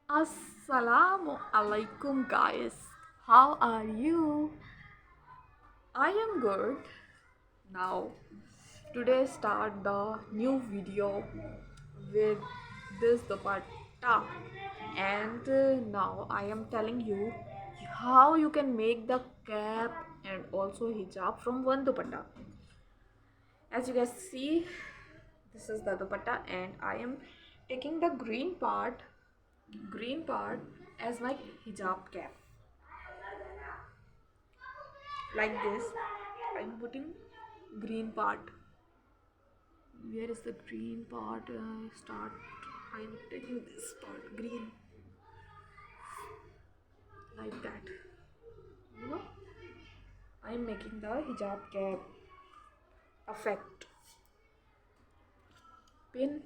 Assalamu alaikum, guys. How are you? I am good. Now, today start the new video with this dupatta, and now I am telling you how you can make the cap and also hijab from one dupatta. As you guys see, this is the dupatta, and I am taking the green part as my hijab cap, like this. I'm putting green part. Where is the green part? Start. I'm taking this part green, like that. You know, I'm making the hijab cap effect pin.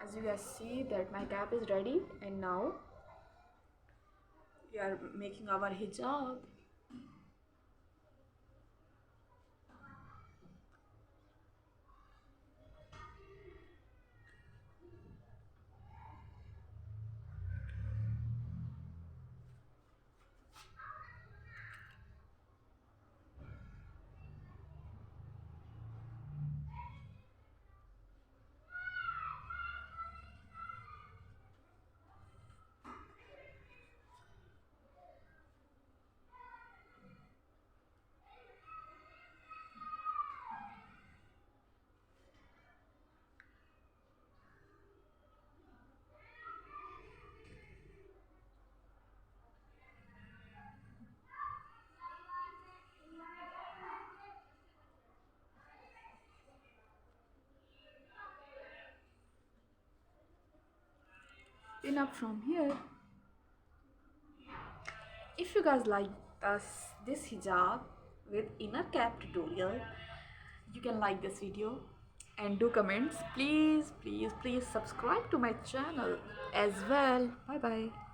As you guys see that my cap is ready, and now we are making our hijab. Pin up from here. If you guys like this hijab with inner cap tutorial, you can like this video and do comments. Please subscribe to my channel as well. Bye bye.